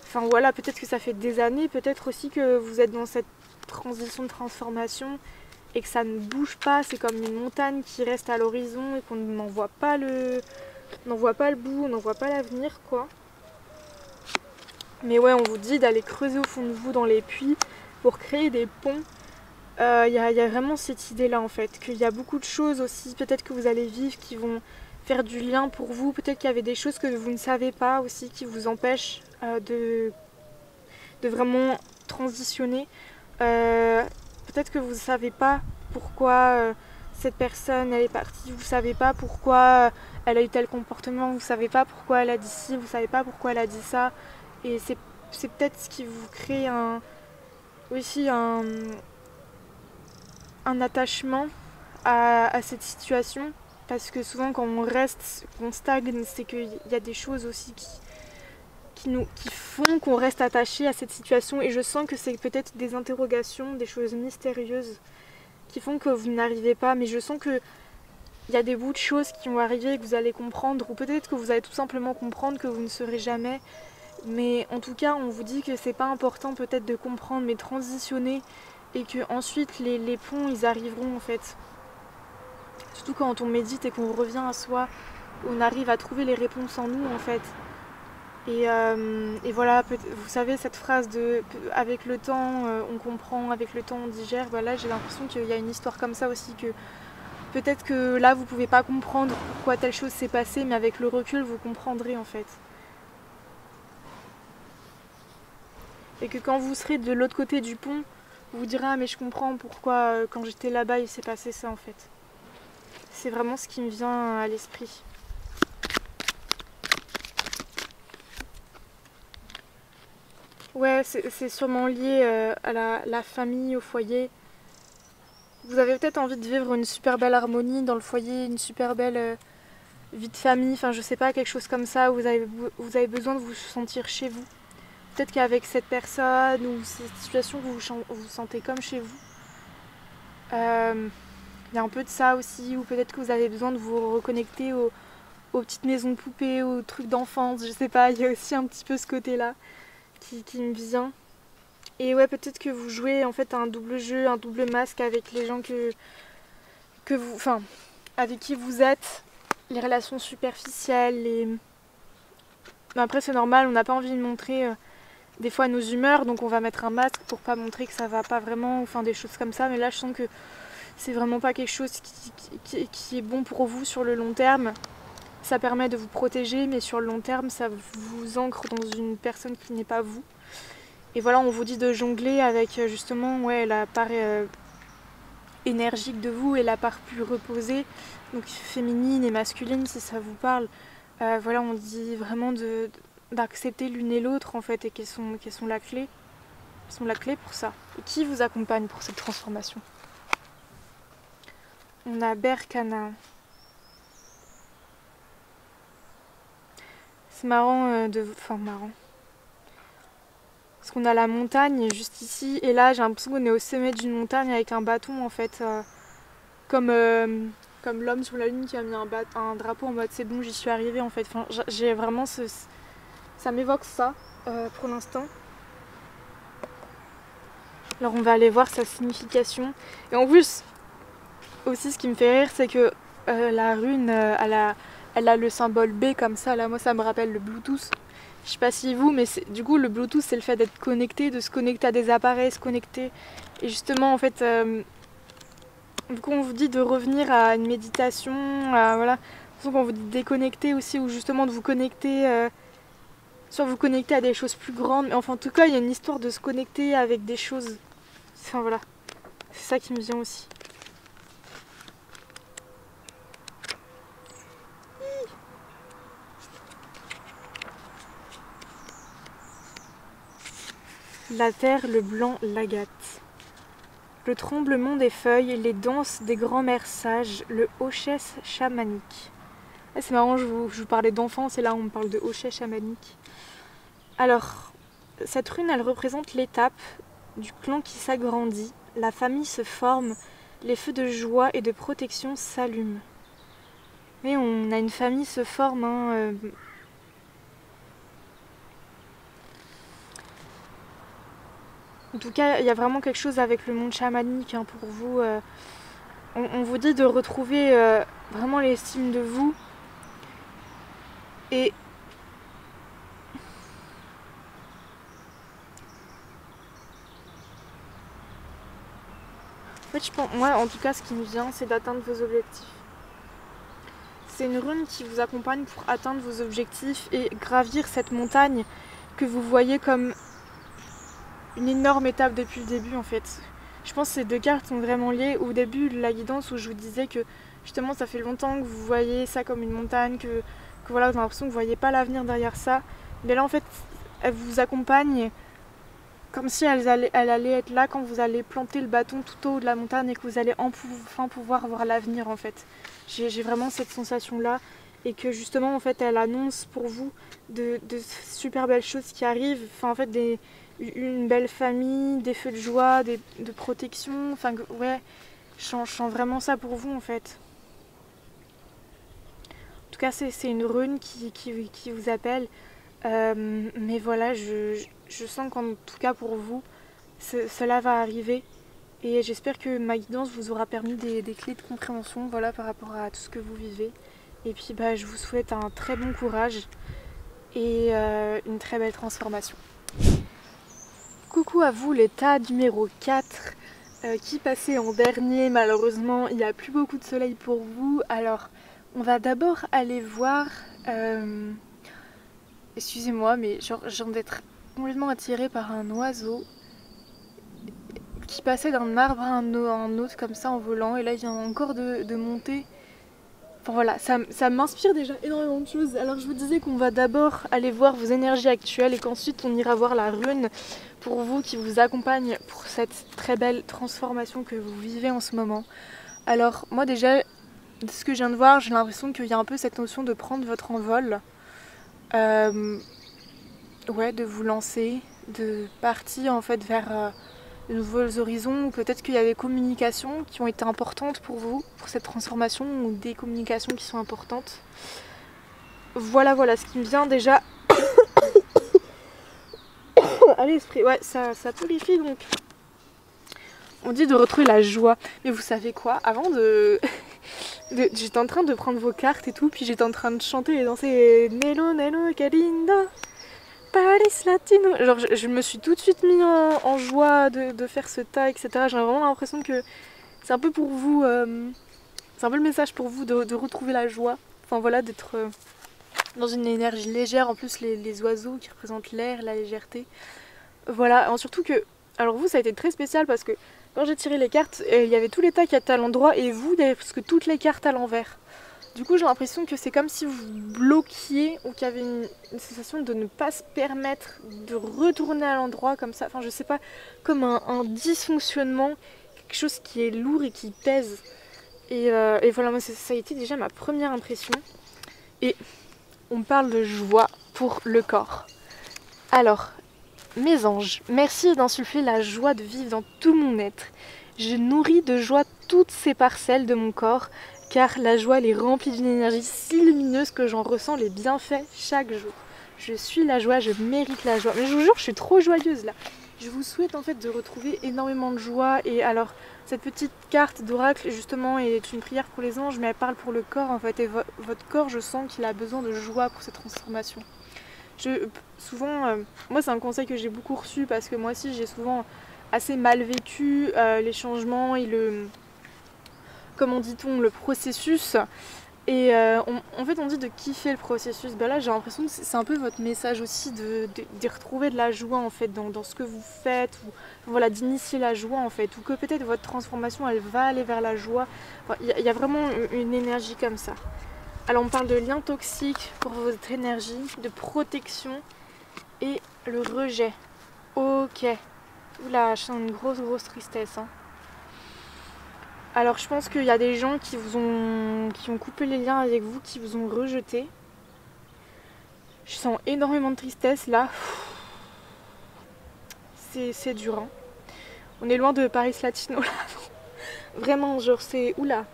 Enfin voilà, peut-être que ça fait des années, peut-être aussi que vous êtes dans cette transition de transformation et que ça ne bouge pas. C'est comme une montagne qui reste à l'horizon et qu'on n'en voit pas le bout, on n'en voit pas l'avenir quoi. Mais ouais, on vous dit d'aller creuser au fond de vous dans les puits pour créer des ponts. Il y a vraiment cette idée-là en fait, qu'il y a beaucoup de choses aussi, peut-être que vous allez vivre qui vont faire du lien pour vous. Peut-être qu'il y avait des choses que vous ne savez pas aussi qui vous empêchent de vraiment transitionner. Peut-être que vous ne savez pas pourquoi cette personne elle est partie, vous ne savez pas pourquoi elle a eu tel comportement, vous ne savez pas pourquoi elle a dit ci, vous ne savez pas pourquoi elle a dit ça. Et c'est peut-être ce qui vous crée aussi un attachement à cette situation. Parce que souvent quand on reste, qu'on stagne, c'est qu'il y a des choses aussi qui font qu'on reste attaché à cette situation. Et je sens que c'est peut-être des interrogations, des choses mystérieuses qui font que vous n'arrivez pas. Mais je sens que il y a des bouts de choses qui vont arriver et que vous allez comprendre. Ou peut-être que vous allez tout simplement comprendre que vous ne serez jamais. Mais en tout cas, on vous dit que c'est pas important peut-être de comprendre, mais transitionner. Et que ensuite les ponts, ils arriveront en fait. Surtout quand on médite et qu'on revient à soi, on arrive à trouver les réponses en nous en fait. Et voilà, vous savez cette phrase de avec le temps on comprend, avec le temps on digère. Bah là j'ai l'impression qu'il y a une histoire comme ça aussi, que peut-être que là vous pouvez pas comprendre pourquoi telle chose s'est passée, mais avec le recul vous comprendrez en fait. Et que quand vous serez de l'autre côté du pont, vous vous direz ah mais je comprends pourquoi quand j'étais là-bas il s'est passé ça en fait. C'est vraiment ce qui me vient à l'esprit. Ouais, c'est sûrement lié à la famille, au foyer. Vous avez peut-être envie de vivre une super belle harmonie dans le foyer, une super belle vie de famille, enfin je sais pas, quelque chose comme ça, où vous avez besoin de vous sentir chez vous. Peut-être qu'avec cette personne ou cette situation, vous vous sentez comme chez vous. Il y a un peu de ça aussi, ou peut-être que vous avez besoin de vous reconnecter aux petites maisons de poupées, aux trucs d'enfance, je sais pas, il y a aussi un petit peu ce côté-là qui me vient. Et ouais, peut-être que vous jouez en fait un double jeu, un double masque avec les gens avec qui vous êtes, les relations superficielles. Mais après, c'est normal, on n'a pas envie de montrer des fois nos humeurs, donc on va mettre un masque pour pas montrer que ça va pas vraiment, enfin des choses comme ça. Mais là, je sens que c'est vraiment pas quelque chose qui est bon pour vous sur le long terme. Ça permet de vous protéger, mais sur le long terme, ça vous ancre dans une personne qui n'est pas vous. Et voilà, on vous dit de jongler avec justement la part énergique de vous et la part plus reposée, donc féminine et masculine si ça vous parle. Voilà, on dit vraiment d'accepter l'une et l'autre en fait, et qu'elles sont la clé. Elles sont la clé pour ça. Et qui vous accompagne pour cette transformation? On a Berkana. C'est marrant marrant. Parce qu'on a la montagne juste ici, et là j'ai l'impression qu'on est au sommet d'une montagne avec un bâton en fait, comme l'homme sur la lune qui a mis un drapeau en mode c'est bon j'y suis arrivée en fait. Enfin, j'ai vraiment ça m'évoque ça pour l'instant. Alors on va aller voir sa signification. Et en plus, aussi ce qui me fait rire c'est que la rune, elle a le symbole B comme ça, là moi ça me rappelle le Bluetooth. Je sais pas si vous, mais du coup le Bluetooth c'est le fait d'être connecté, de se connecter à des appareils, se connecter. Et justement en fait, du coup on vous dit de revenir à une méditation, voilà. Donc on vous dit de déconnecter aussi, ou justement de vous connecter, soit vous connecter à des choses plus grandes. Mais enfin en tout cas il y a une histoire de se connecter avec des choses. Enfin voilà, c'est ça qui me vient aussi. La terre, le blanc, l'agate. le tremblement des feuilles, les danses des grands-mères sages, le hochet chamanique. Ah, c'est marrant, je vous parlais d'enfance et là on me parle de hochet chamanique. Alors, cette rune, elle représente l'étape du clan qui s'agrandit, la famille se forme, les feux de joie et de protection s'allument. Mais on a une famille se forme, hein, En tout cas, il y a vraiment quelque chose avec le monde chamanique hein, pour vous. On vous dit de retrouver vraiment l'estime de vous. Et en fait, je pense, moi, en tout cas, ce qui me vient, c'est d'atteindre vos objectifs. C'est une rune qui vous accompagne pour atteindre vos objectifs et gravir cette montagne que vous voyez comme une énorme étape depuis le début en fait. Je pense que ces deux cartes sont vraiment liées. Au début de la guidance où je vous disais que justement ça fait longtemps que vous voyez ça comme une montagne, que voilà, vous avez l'impression que vous ne voyez pas l'avenir derrière ça. Mais là en fait, elle vous accompagne comme si elle allait être là quand vous allez planter le bâton tout au haut de la montagne et que vous allez enfin pouvoir voir l'avenir en fait. J'ai vraiment cette sensation là et que justement en fait elle annonce pour vous de super belles choses qui arrivent, enfin en fait une belle famille, des feux de joie, de protection, enfin ouais, je sens vraiment ça pour vous en fait. En tout cas c'est une rune qui vous appelle, mais voilà, je sens qu'en tout cas pour vous, cela va arriver. Et j'espère que ma guidance vous aura permis des clés de compréhension voilà, par rapport à tout ce que vous vivez. Et puis bah, je vous souhaite un très bon courage et une très belle transformation. Coucou à vous l'état numéro 4 qui passait en dernier. Malheureusement il n'y a plus beaucoup de soleil pour vous. Alors on va d'abord aller voir... Excusez-moi mais genre j'ai envie d'être complètement attirée par un oiseau qui passait d'un arbre à un autre comme ça en volant et là il vient encore de monter. Enfin voilà, ça m'inspire déjà énormément de choses. Alors je vous disais qu'on va d'abord aller voir vos énergies actuelles et qu'ensuite on ira voir la rune pour vous qui vous accompagne pour cette très belle transformation que vous vivez en ce moment. Alors moi déjà, de ce que je viens de voir, j'ai l'impression qu'il y a un peu cette notion de prendre votre envol. Ouais, de vous lancer, de partir en fait vers... de nouveaux horizons, ou peut-être qu'il y a des communications qui ont été importantes pour vous, pour cette transformation, ou des communications qui sont importantes. Voilà ce qui me vient déjà à l'esprit. Ouais, ça purifie donc. On dit de retrouver la joie. Mais vous savez quoi, avant j'étais en train de prendre vos cartes et tout, puis j'étais en train de chanter et danser Nelo, Nelo, Kalinda. Paris Latino. Genre je me suis tout de suite mis en joie de faire ce tas, etc. J'ai vraiment l'impression que c'est un peu pour vous, c'est un peu le message pour vous de retrouver la joie. Enfin voilà, d'être dans une énergie légère. En plus les oiseaux qui représentent l'air, la légèreté. Voilà, surtout que, alors vous ça a été très spécial parce que quand j'ai tiré les cartes, il y avait tous les tas qui étaient à l'endroit et vous, parce que toutes les cartes à l'envers. Du coup j'ai l'impression que c'est comme si vous bloquiez ou qu'il y avait une sensation de ne pas se permettre de retourner à l'endroit comme ça. Enfin je sais pas, comme un dysfonctionnement, quelque chose qui est lourd et qui pèse. Et voilà, moi, ça a été déjà ma première impression. Et on parle de joie pour le corps. Alors, mes anges, merci d'insuffler la joie de vivre dans tout mon être. Je nourris de joie toutes ces parcelles de mon corps, car la joie elle est remplie d'une énergie si lumineuse que j'en ressens les bienfaits chaque jour. Je suis la joie, je mérite la joie. Mais je vous jure, je suis trop joyeuse là. Je vous souhaite en fait de retrouver énormément de joie. Et alors, cette petite carte d'oracle justement est une prière pour les anges, mais elle parle pour le corps en fait. Et votre corps, je sens qu'il a besoin de joie pour cette transformation. Souvent, moi c'est un conseil que j'ai beaucoup reçu parce que moi aussi j'ai souvent assez mal vécu les changements et comment dit-on, le processus. Et en fait on dit de kiffer le processus. Ben là j'ai l'impression que c'est un peu votre message aussi d'y retrouver de la joie en fait dans ce que vous faites, ou voilà, d'initier la joie en fait, ou que peut-être votre transformation elle va aller vers la joie. Enfin, y a vraiment une énergie comme ça. Alors on parle de lien toxique pour votre énergie, de protection et le rejet. Ok. Oula, je sens une grosse tristesse. Hein. Alors je pense qu'il y a des gens qui ont coupé les liens avec vous, qui vous ont rejeté. Je sens énormément de tristesse là. C'est dur, hein. On est loin de Paris Latino là. Vraiment, genre c'est... Oula.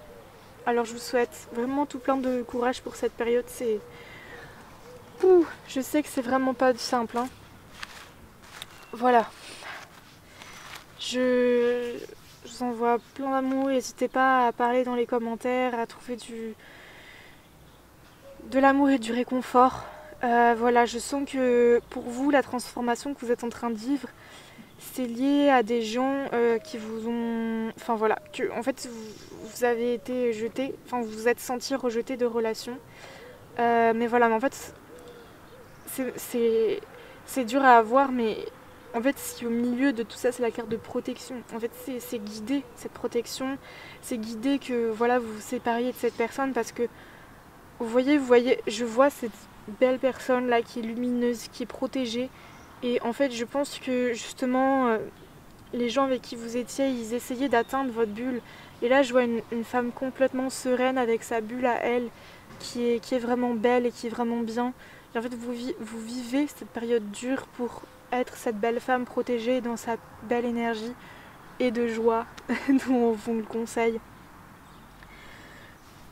Alors je vous souhaite vraiment tout plein de courage pour cette période. C'est... Ouh, je sais que c'est vraiment pas simple, hein. Voilà. Je vous envoie plein d'amour. N'hésitez pas à parler dans les commentaires, à trouver de l'amour et du réconfort. Voilà, je sens que pour vous, la transformation que vous êtes en train de vivre, c'est lié à des gens qui vous ont... Enfin voilà, que en fait vous avez été jeté, enfin vous vous êtes senti rejeté de relations. Mais voilà, mais en fait c'est dur à avoir, mais en fait si au milieu de tout ça c'est la carte de protection. En fait c'est guidé, cette protection, c'est guidé que voilà vous vous sépariez de cette personne parce que vous voyez, je vois cette belle personne là qui est lumineuse, qui est protégée. Et en fait, je pense que justement, les gens avec qui vous étiez, ils essayaient d'atteindre votre bulle. Et là, je vois une femme complètement sereine avec sa bulle à elle, qui est vraiment belle et qui est vraiment bien. Et en fait, vous vivez cette période dure pour être cette belle femme protégée dans sa belle énergie et de joie dont on vous le conseille.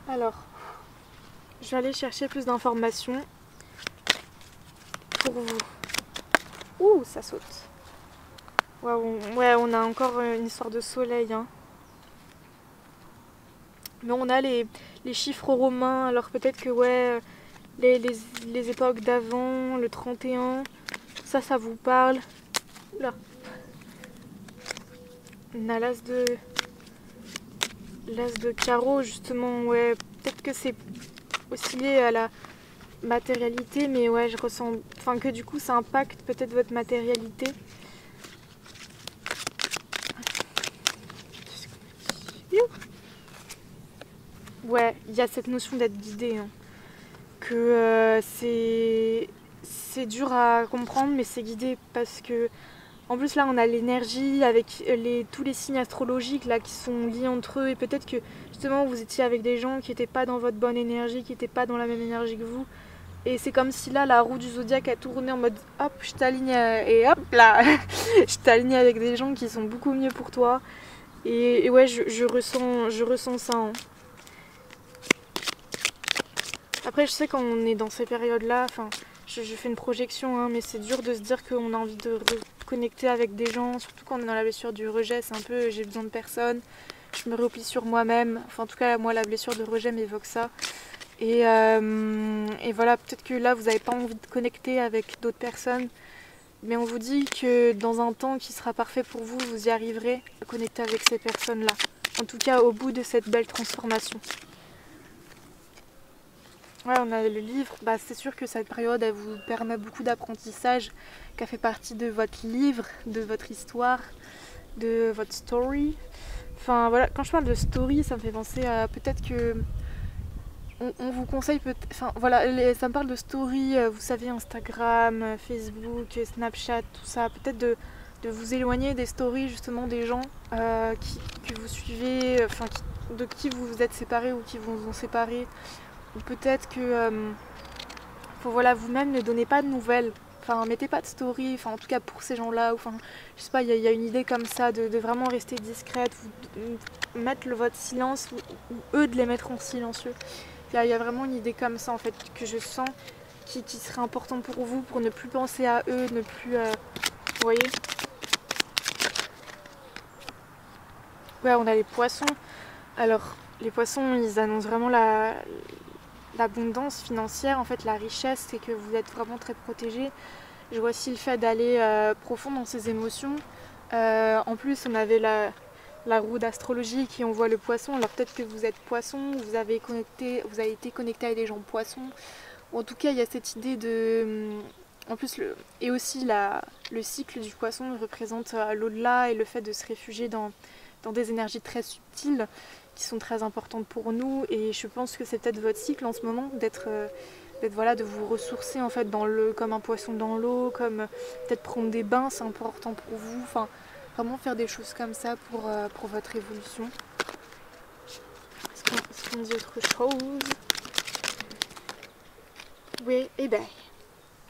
Alors, je vais aller chercher plus d'informations pour vous. Ouh, ça saute. Ouais, on a encore une histoire de soleil, hein. Mais on a les chiffres romains, alors peut-être que ouais, les époques d'avant, le 31, ça vous parle. Là. On a l'as de carreau, justement, ouais. Peut-être que c'est aussi lié à la matérialité, mais ouais, je ressens... Enfin, que du coup, ça impacte peut-être votre matérialité. Ouais, il y a cette notion d'être guidé, hein. Que c'est dur à comprendre, mais c'est guidé parce que en plus là on a l'énergie avec tous les signes astrologiques là qui sont liés entre eux et peut-être que justement vous étiez avec des gens qui n'étaient pas dans votre bonne énergie, qui n'étaient pas dans la même énergie que vous. Et c'est comme si là la roue du zodiaque a tourné en mode hop je t'aligne et hop là je t'aligne avec des gens qui sont beaucoup mieux pour toi. Et ouais je ressens ça, hein. Après, je sais quand on est dans ces périodes-là, enfin, je fais une projection, hein, mais c'est dur de se dire qu'on a envie de connecter avec des gens, surtout quand on est dans la blessure du rejet. C'est un peu j'ai besoin de personne, je me replie sur moi-même. Enfin, en tout cas, moi, la blessure de rejet m'évoque ça. Et voilà, peut-être que là, vous n'avez pas envie de connecter avec d'autres personnes, mais on vous dit que dans un temps qui sera parfait pour vous, vous y arriverez à connecter avec ces personnes-là. En tout cas, au bout de cette belle transformation. Ouais, on a le livre. Bah, c'est sûr que cette période, elle vous permet beaucoup d'apprentissage, qui a fait partie de votre livre, de votre histoire, de votre story. Enfin voilà, quand je parle de story, ça me fait penser à peut-être que on vous conseille peut-être. Enfin voilà, ça me parle de story, vous savez, Instagram, Facebook, Snapchat, tout ça. Peut-être de vous éloigner des stories justement des gens que vous suivez, enfin de qui vous vous êtes séparés ou qui vous ont séparés. Ou peut-être que faut, voilà, vous-même ne donnez pas de nouvelles. Enfin, mettez pas de story, enfin en tout cas pour ces gens-là. Enfin, je sais pas, il y a une idée comme ça de vraiment rester discrète, mettre votre silence ou eux de les mettre en silencieux. Il y a vraiment une idée comme ça en fait que je sens qui serait importante pour vous, pour ne plus penser à eux, ne plus... vous voyez? Ouais, on a les poissons. Alors, les poissons, ils annoncent vraiment l'abondance financière, en fait la richesse, c'est que vous êtes vraiment très protégé. Je vois aussi le fait d'aller profond dans ses émotions. En plus on avait la roue d'astrologie qui envoie le poisson, alors peut-être que vous êtes poisson, vous avez été connecté à des gens poissons, ou en tout cas il y a cette idée de... En plus, et aussi le cycle du poisson représente l'au-delà et le fait de se réfugier dans des énergies très subtiles qui sont très importantes pour nous. Et je pense que c'est peut-être votre cycle en ce moment d'être voilà, de vous ressourcer en fait comme un poisson dans l'eau, comme peut-être prendre des bains, c'est important pour vous. Enfin, vraiment faire des choses comme ça pour votre évolution. qu'on dit autre chose. Oui, et ben,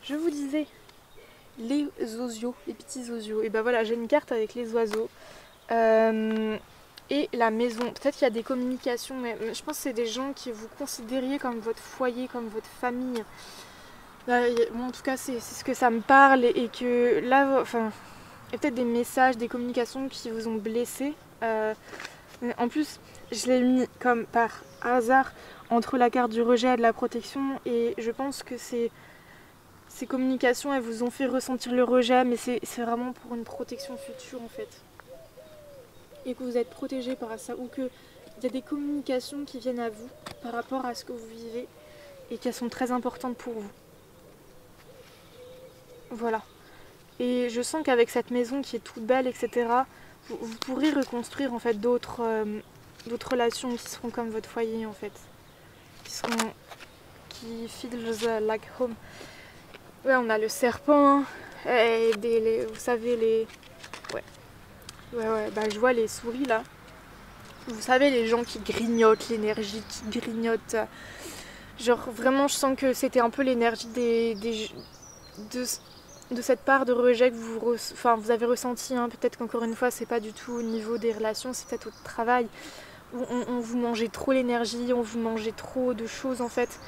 je vous disais, les osios, les petits osios. Et ben voilà, j'ai une carte avec les oiseaux. Et la maison. Peut-être qu'il y a des communications, mais je pense que c'est des gens qui vous considériez comme votre foyer, comme votre famille. Là, bon, en tout cas, c'est ce que ça me parle. Et que là, enfin, il y a peut-être des messages, des communications qui vous ont blessé. En plus, je l'ai mis comme par hasard entre la carte du rejet et de la protection. Et je pense que ces communications, elles vous ont fait ressentir le rejet, mais c'est vraiment pour une protection future en fait. Et que vous êtes protégé par ça, ou qu'il y a des communications qui viennent à vous par rapport à ce que vous vivez et qui sont très importantes pour vous. Voilà. Et je sens qu'avec cette maison qui est toute belle, etc., vous pourrez reconstruire en fait d'autres relations qui seront comme votre foyer en fait. Qui feels like home. Ouais, on a le serpent, et vous savez les... Ouais, bah je vois les souris là. Vous savez, les gens qui grignotent, l'énergie qui grignote. Genre vraiment, je sens que c'était un peu l'énergie de cette part de rejet que vous avez ressenti. Hein. Peut-être qu'encore une fois, c'est pas du tout au niveau des relations, c'est peut-être au travail. Où on vous mangeait trop l'énergie, on vous mangeait trop de choses en fait.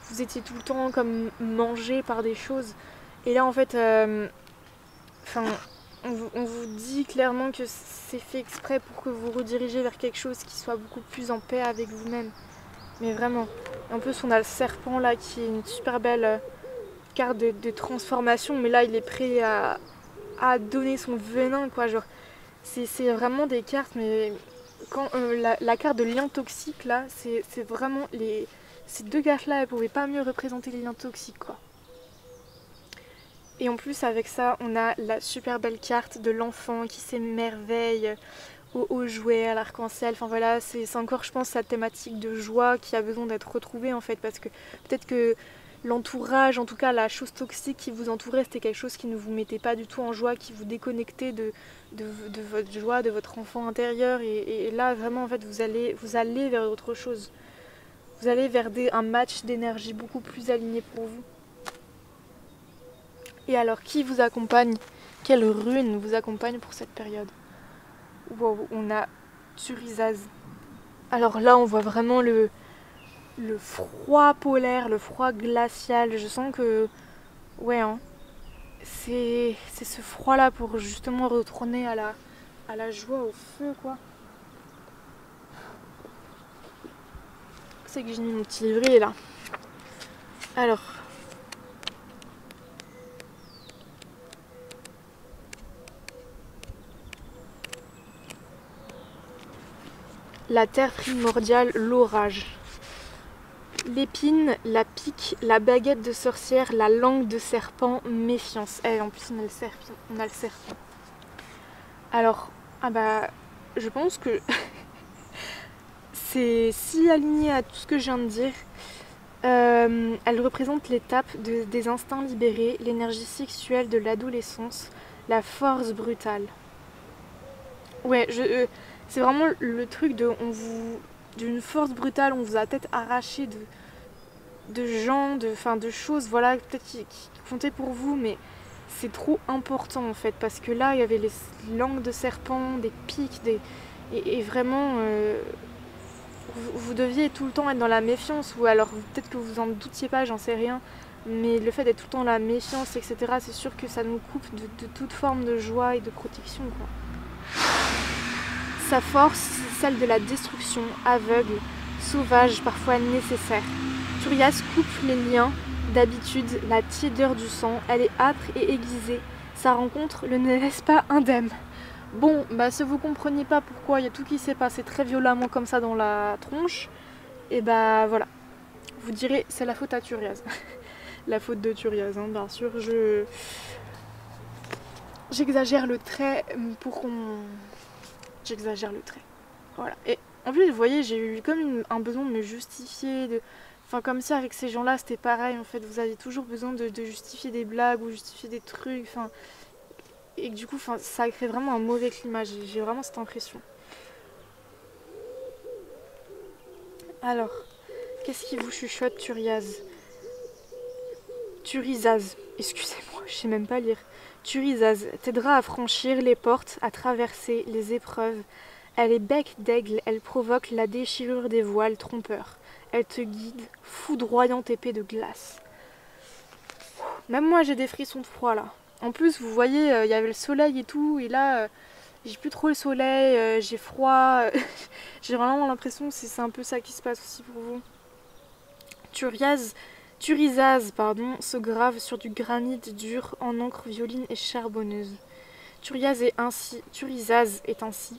Vous étiez tout le temps comme mangé par des choses. Et là en fait, on vous dit clairement que c'est fait exprès pour que vous redirigez vers quelque chose qui soit beaucoup plus en paix avec vous-même. Mais vraiment. En plus, on a le serpent là qui est une super belle carte de transformation. Mais là, il est prêt à donner son venin, quoi. Genre, c'est vraiment des cartes. Mais quand la carte de lien toxique là, c'est vraiment ces deux cartes là, elles pouvaient pas mieux représenter les liens toxiques, quoi. Et en plus avec ça, on a la super belle carte de l'enfant qui s'émerveille aux jouets, à l'arc-en-ciel. Enfin voilà, c'est encore je pense cette thématique de joie qui a besoin d'être retrouvée en fait. Parce que peut-être que l'entourage, en tout cas la chose toxique qui vous entourait, c'était quelque chose qui ne vous mettait pas du tout en joie, qui vous déconnectait de votre joie, de votre enfant intérieur. Et là vraiment en fait vous allez vers autre chose. Vous allez vers un match d'énergie beaucoup plus aligné pour vous. Et alors, qui vous accompagne? Quelle rune vous accompagne pour cette période? Wow, on a Turizaz. Alors là, on voit vraiment le froid polaire, le froid glacial. Je sens que... Ouais, hein, c'est ce froid-là pour justement retourner à la joie, au feu, quoi. C'est que j'ai mis mon petit livret, là. Alors... La terre primordiale, l'orage. L'épine, la pique, la baguette de sorcière, la langue de serpent, méfiance. En plus on a le serpent. Alors, je pense que c'est si aligné à tout ce que je viens de dire. Elle représente l'étape des instincts libérés, l'énergie sexuelle de l'adolescence, la force brutale. Ouais, c'est vraiment le truc d'une force brutale, on vous a peut-être arraché de gens, de choses, voilà, peut-être qui comptaient pour vous, mais c'est trop important en fait, parce que là, il y avait les langues de serpent, des pics, et vraiment, vous deviez tout le temps être dans la méfiance, ou alors peut-être que vous en doutiez pas, j'en sais rien, mais le fait d'être tout le temps dans la méfiance, etc., c'est sûr que ça nous coupe de toute forme de joie et de protection, quoi. Sa force, c'est celle de la destruction, aveugle, sauvage, parfois nécessaire. Turias coupe les liens, d'habitude, la tiédeur du sang, elle est âpre et aiguisée. Sa rencontre le ne laisse pas indemne. Bon, si vous compreniez pas pourquoi il y a tout qui s'est passé très violemment comme ça dans la tronche, et voilà. Vous direz, c'est la faute à Turias. La faute de Turias, hein, bien sûr. J'exagère le trait pour qu'on... J'exagère le trait. Voilà. Et en plus, vous voyez, j'ai eu comme un besoin de me justifier. Enfin, comme ça, avec ces gens-là, c'était pareil. En fait, vous avez toujours besoin de justifier des blagues ou justifier des trucs. Enfin, et du coup, ça crée vraiment un mauvais climat. J'ai vraiment cette impression. Alors, qu'est-ce qui vous chuchote, Turiaz? Turizaz, excusez-moi, je sais même pas lire. Turizaz t'aidera à franchir les portes, à traverser les épreuves. Elle est bec d'aigle, elle provoque la déchirure des voiles trompeurs. Elle te guide, foudroyante épée de glace. Même moi j'ai des frissons de froid là. En plus vous voyez, il y avait le soleil et tout, et là j'ai plus trop le soleil, j'ai froid. J'ai vraiment l'impression que c'est un peu ça qui se passe aussi pour vous. Turizaz, se grave sur du granit dur en encre violine et charbonneuse. Turizaz est ainsi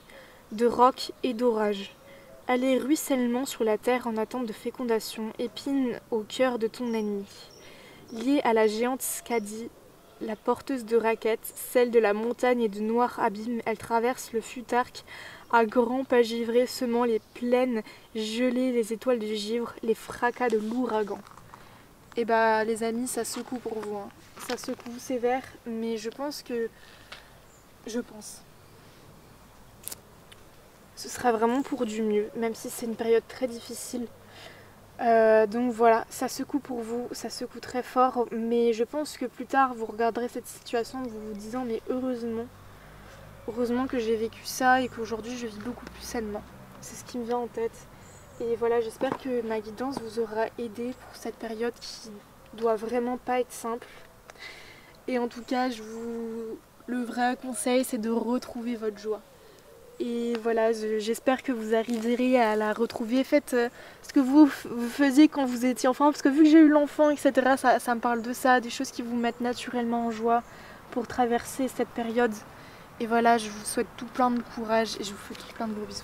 de roc et d'orage. Elle est ruissellement sur la terre en attente de fécondation, épine au cœur de ton ennemi. Liée à la géante Skadi, la porteuse de raquettes, celle de la montagne et de noirs abîmes, elle traverse le Futark à grands pas givrés, semant les plaines gelées, les étoiles du givre, les fracas de l'ouragan. Et bah les amis, ça secoue pour vous. Hein. Ça secoue sévère, mais je pense que... ce sera vraiment pour du mieux, même si c'est une période très difficile. Donc voilà, ça secoue pour vous, ça secoue très fort, mais je pense que plus tard vous regarderez cette situation en vous disant mais heureusement que j'ai vécu ça et qu'aujourd'hui je vis beaucoup plus sainement. C'est ce qui me vient en tête. Et voilà, j'espère que ma guidance vous aura aidé pour cette période qui doit vraiment pas être simple. Et en tout cas, le vrai conseil, c'est de retrouver votre joie. Et voilà, j'espère que vous arriverez à la retrouver. Faites ce que vous faisiez quand vous étiez enfant, parce que vu que j'ai eu l'enfant, etc., ça me parle de ça, des choses qui vous mettent naturellement en joie pour traverser cette période. Et voilà, je vous souhaite tout plein de courage et je vous fais tout plein de gros bisous.